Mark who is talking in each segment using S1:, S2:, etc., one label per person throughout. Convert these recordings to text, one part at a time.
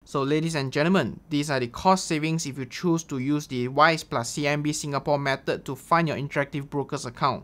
S1: So ladies and gentlemen, these are the cost savings if you choose to use the Wise+CIMB Singapore method to fund your interactive brokers account.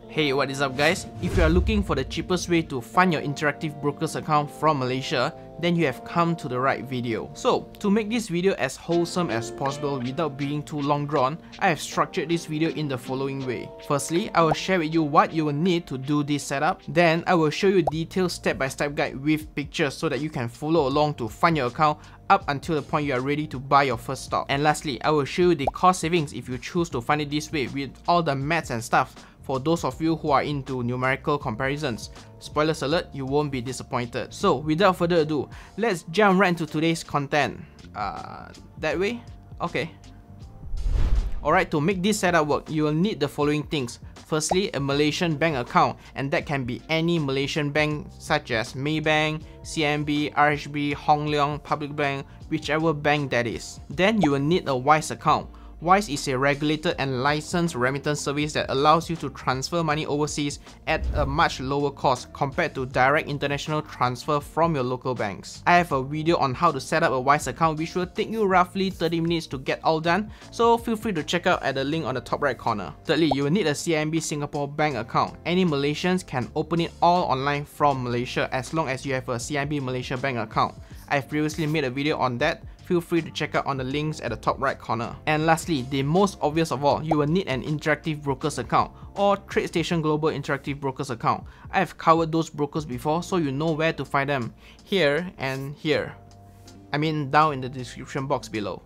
S1: Hey, what is up guys? If you are looking for the cheapest way to fund your interactive brokers account from Malaysia, then you have come to the right video. So, to make this video as wholesome as possible without being too long drawn, I have structured this video in the following way. Firstly, I will share with you what you will need to do this setup. Then, I will show you a detailed step-by-step guide with pictures so that you can follow along to fund your account up until the point you are ready to buy your first stock. And lastly, I will show you the cost savings if you choose to fund it this way with all the maths and stuff. For those of you who are into numerical comparisons, spoilers alert, you won't be disappointed. So without further ado, let's jump right into today's content. That way? Okay. Alright, to make this setup work, you will need the following things. Firstly, a Malaysian bank account, and that can be any Malaysian bank such as Maybank, CIMB, RHB, Hong Leong, Public Bank, whichever bank that is. Then you will need a Wise account. Wise is a regulated and licensed remittance service that allows you to transfer money overseas at a much lower cost compared to direct international transfer from your local banks. I have a video on how to set up a Wise account which will take you roughly 30 minutes to get all done, so feel free to check out at the link on the top right corner. Thirdly, you will need a CIMB Singapore bank account. Any Malaysians can open it all online from Malaysia as long as you have a CIMB Malaysia bank account. I've previously made a video on that. Feel free to check out on the links at the top right corner. And lastly, the most obvious of all, you will need an interactive brokers account or TradeStation Global Interactive Brokers account. I have covered those brokers before, so you know where to find them. Here and here. I mean down in the description box below.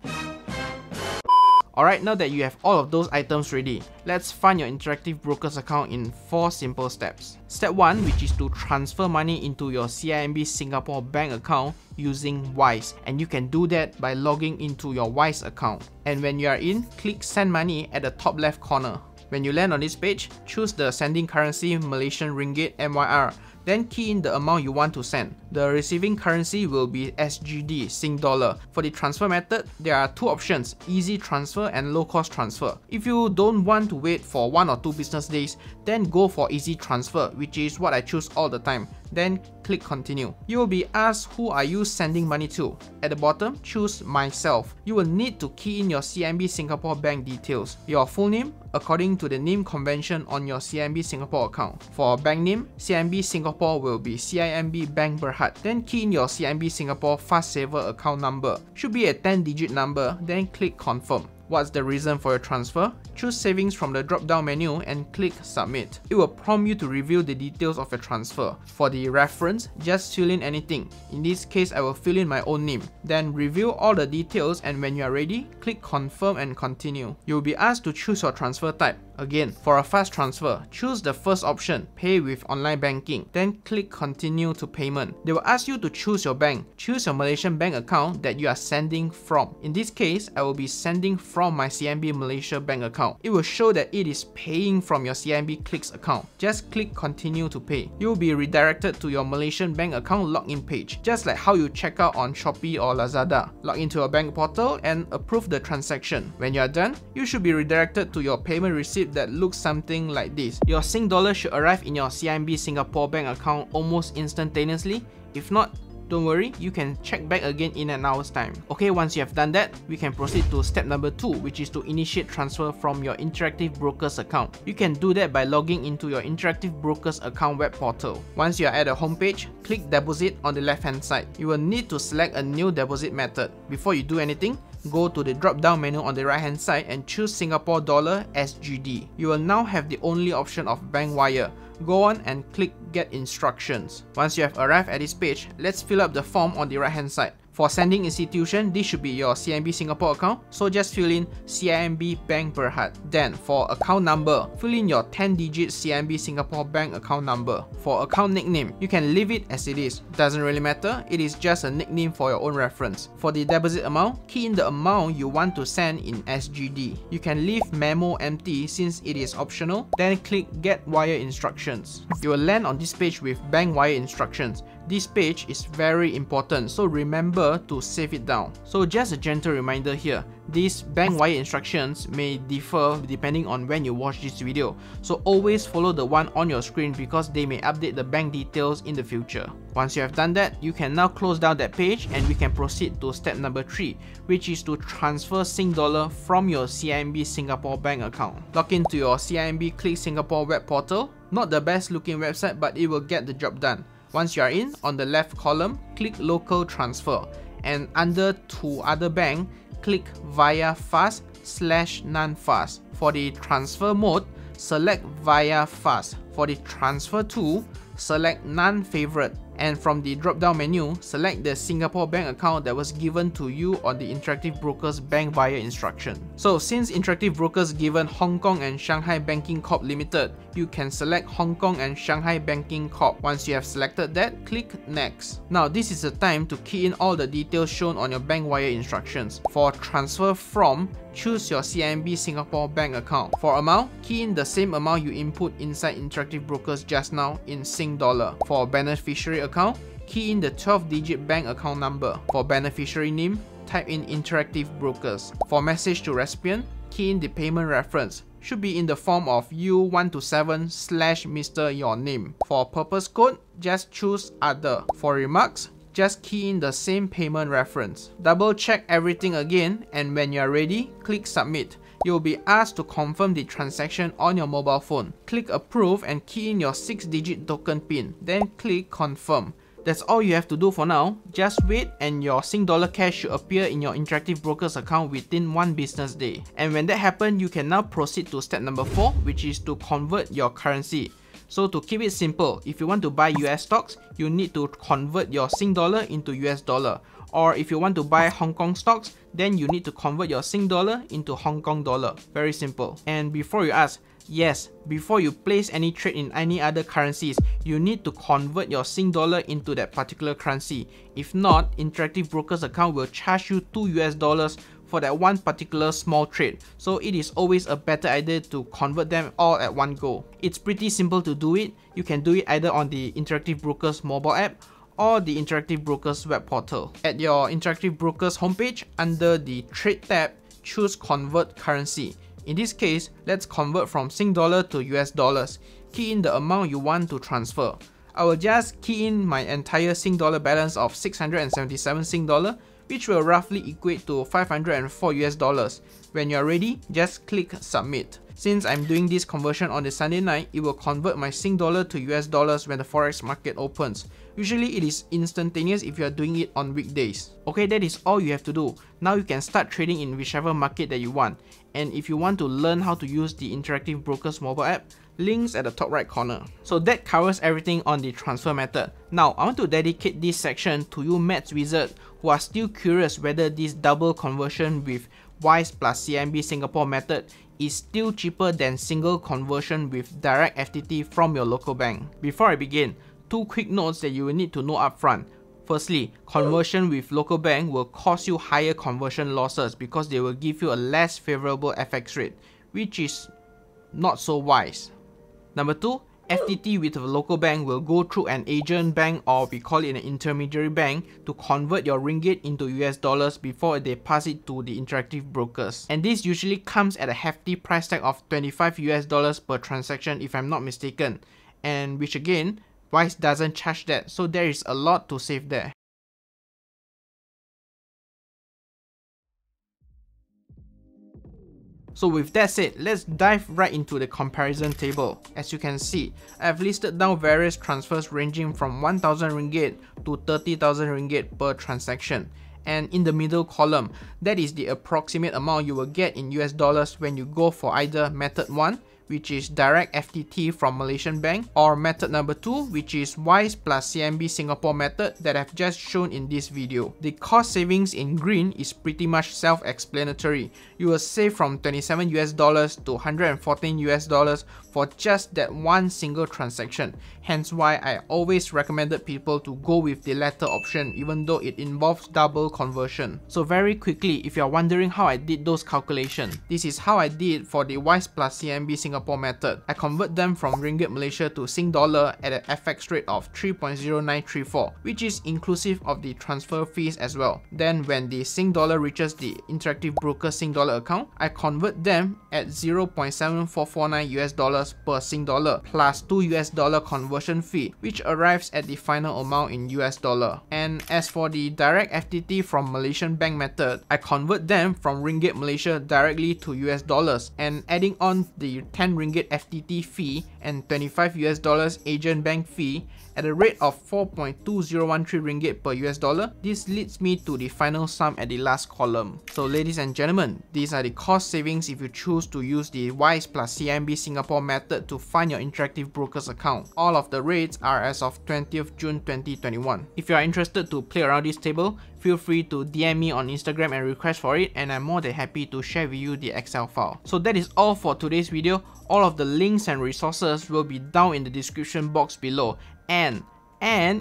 S1: Alright, now that you have all of those items ready, let's fund your interactive brokers account in 4 simple steps. Step 1, which is to transfer money into your CIMB Singapore bank account using Wise, and you can do that by logging into your Wise account. And when you are in, click send money at the top left corner. When you land on this page, choose the sending currency Malaysian Ringgit MYR. Then key in the amount you want to send. The receiving currency will be SGD, Sing Dollar. For the transfer method, there are 2 options, easy transfer and low cost transfer. If you don't want to wait for 1 or 2 business days, then go for easy transfer, which is what I choose all the time. Then click continue. You will be asked who are you sending money to. At the bottom, choose myself. You will need to key in your CIMB Singapore bank details. Your full name, according to the name convention on your CIMB Singapore account. For bank name, CIMB Singapore will be CIMB Bank Berhad. Then key in your CIMB Singapore Fast Saver account number. Should be a 10-digit number, then click confirm. What's the reason for your transfer? Choose savings from the drop-down menu and click submit. It will prompt you to reveal the details of your transfer. For the reference, just fill in anything. In this case, I will fill in my own name. Then reveal all the details, and when you are ready, click confirm and continue. You will be asked to choose your transfer type. Again, for a fast transfer, choose the first option, pay with online banking. Then click continue to payment. They will ask you to choose your bank. Choose your Malaysian bank account that you are sending from. In this case, I will be sending from my CIMB Malaysia bank account. It will show that it is paying from your CIMB Clicks account. Just click continue to pay. You will be redirected to your Malaysian bank account login page, just like how you check out on Shopee or Lazada. Log into your bank portal and approve the transaction. When you are done, you should be redirected to your payment receipt that looks something like this. Your Sing Dollar should arrive in your CIMB Singapore bank account almost instantaneously. If not, don't worry, you can check back again in an hour's time. Okay, once you have done that, we can proceed to step number 2, which is to initiate transfer from your interactive brokers account. You can do that by logging into your interactive brokers account web portal. Once you are at the home page, click deposit on the left hand side. You will need to select a new deposit method. Before you do anything, go to the drop down menu on the right hand side and choose Singapore Dollar SGD. You will now have the only option of bank wire. Go on and click get instructions. Once you have arrived at this page, let's fill up the form on the right hand side. For sending institution, this should be your CIMB Singapore account, so just fill in CIMB Bank Berhad. Then for account number, fill in your 10-digit CIMB Singapore bank account number. For account nickname, you can leave it as it is. Doesn't really matter, it is just a nickname for your own reference. For the deposit amount, key in the amount you want to send in SGD. You can leave memo empty since it is optional, then click get wire instructions. You will land on this page with bank wire instructions. This page is very important, so remember to save it down. So just a gentle reminder here, these bank wire instructions may differ depending on when you watch this video. So always follow the one on your screen because they may update the bank details in the future. Once you have done that, you can now close down that page and we can proceed to step number 3, which is to transfer Sing dollar from your CIMB Singapore bank account. Log into your CIMB Click Singapore web portal. Not the best looking website, but it will get the job done. Once you are in, on the left column, click Local Transfer, and under To Other Bank, click Via Fast/Non-Fast. For the transfer mode, select Via Fast. For the transfer to, select Non-Favorite. And from the drop-down menu, select the Singapore bank account that was given to you on the Interactive Brokers bank via instruction. So since Interactive Brokers given Hong Kong and Shanghai Banking Corp Limited, you can select Hong Kong and Shanghai Banking Corp. Once you have selected that, click Next. Now this is the time to key in all the details shown on your bank wire instructions. For transfer from, choose your CIMB Singapore bank account. For amount, key in the same amount you input inside Interactive Brokers just now in Sing dollar. For beneficiary account, key in the 12-digit bank account number. For beneficiary name, type in Interactive Brokers. For message to recipient, key in the payment reference. Should be in the form of U127/Mr. your name. For purpose code, just choose Other. For remarks, just key in the same payment reference. Double check everything again, and when you are ready, click Submit. You will be asked to confirm the transaction on your mobile phone. Click Approve and key in your 6-digit token PIN, then click Confirm. That's all you have to do for now. Just wait and your Sing dollar cash should appear in your Interactive Brokers account within 1 business day. And when that happens, you can now proceed to step number 4, which is to convert your currency. So to keep it simple, if you want to buy US stocks, you need to convert your Sing dollar into US dollar. Or if you want to buy Hong Kong stocks, then you need to convert your Sing dollar into Hong Kong dollar. Very simple. And before you ask, yes, before you place any trade in any other currencies, you need to convert your Sing dollar into that particular currency. If not, Interactive Brokers account will charge you $2 for that one particular small trade. So it is always a better idea to convert them all at one go. It's pretty simple to do it. You can do it either on the Interactive Brokers mobile app or the Interactive Brokers web portal. At your Interactive Brokers homepage, under the Trade tab, choose Convert Currency. In this case, let's convert from Sing dollar to US dollars. Key in the amount you want to transfer. I will just key in my entire Sing dollar balance of 677 Sing dollar, which will roughly equate to 504 US dollars. When you are ready, just click Submit. Since I'm doing this conversion on the Sunday night, it will convert my Sing dollar to US dollars when the forex market opens. Usually it is instantaneous if you are doing it on weekdays. Okay, that is all you have to do. Now you can start trading in whichever market that you want. And if you want to learn how to use the Interactive Brokers mobile app, links at the top right corner. So that covers everything on the transfer method. Now I want to dedicate this section to you maths wizards who are still curious whether this double conversion with Wise+CIMB Singapore method is still cheaper than single conversion with direct FTT from your local bank. Before I begin, 2 quick notes that you will need to know upfront. Firstly, conversion with local bank will cause you higher conversion losses because they will give you a less favorable FX rate, which is not so wise. Number 2, FTT with a local bank will go through an agent bank, or we call it an intermediary bank, to convert your ringgit into US dollars before they pass it to the Interactive Brokers. And this usually comes at a hefty price tag of 25 US dollars per transaction if I'm not mistaken, and which again, Wise doesn't charge that, so there is a lot to save there. So with that said, let's dive right into the comparison table. As you can see, I've listed down various transfers ranging from 1,000 ringgit to 30,000 ringgit per transaction. And in the middle column, that is the approximate amount you will get in US dollars when you go for either method 1, which is direct FTT from Malaysian bank, or method number 2, which is Wise+CIMB Singapore method that I've just shown in this video. The cost savings in green is pretty much self-explanatory. You will save from 27 US dollars to 114 US dollars for just that one single transaction. Hence why I always recommended people to go with the latter option even though it involves double conversion. So very quickly, if you are wondering how I did those calculations, this is how I did for the Wise+CIMB Singapore method. I convert them from Ringgit Malaysia to Sing Dollar at an FX rate of 3.0934, which is inclusive of the transfer fees as well. Then when the Sing Dollar reaches the Interactive Broker Sing Dollar account, I convert them at 0.7449 US dollars per Sing Dollar plus 2 US dollar conversion fee, which arrives at the final amount in US dollar. And as for the direct FTT from Malaysian bank method, I convert them from Ringgit Malaysia directly to US dollars and adding on the 10 Ringgit FTT fee and 25 US dollars agent bank fee at a rate of 4.2013 ringgit per US dollar. This leads me to the final sum at the last column. So ladies and gentlemen, these are the cost savings if you choose to use the Wise+CIMB Singapore method to fund your Interactive Brokers account. All of the rates are as of 20th June 2021. If you are interested to play around this table, feel free to DM me on Instagram and request for it, and I'm more than happy to share with you the Excel file. So that is all for today's video. All of the links and resources will be down in the description box below. And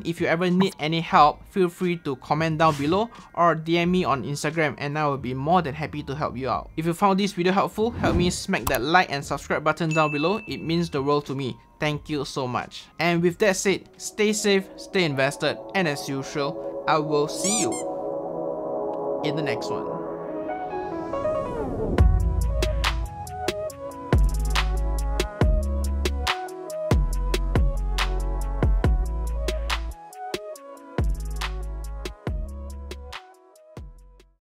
S1: if you ever need any help, feel free to comment down below or DM me on Instagram and I will be more than happy to help you out. If you found this video helpful, help me smack that like and subscribe button down below. It means the world to me. Thank you so much. And with that said, stay safe, stay invested, and as usual, I will see you in the next one.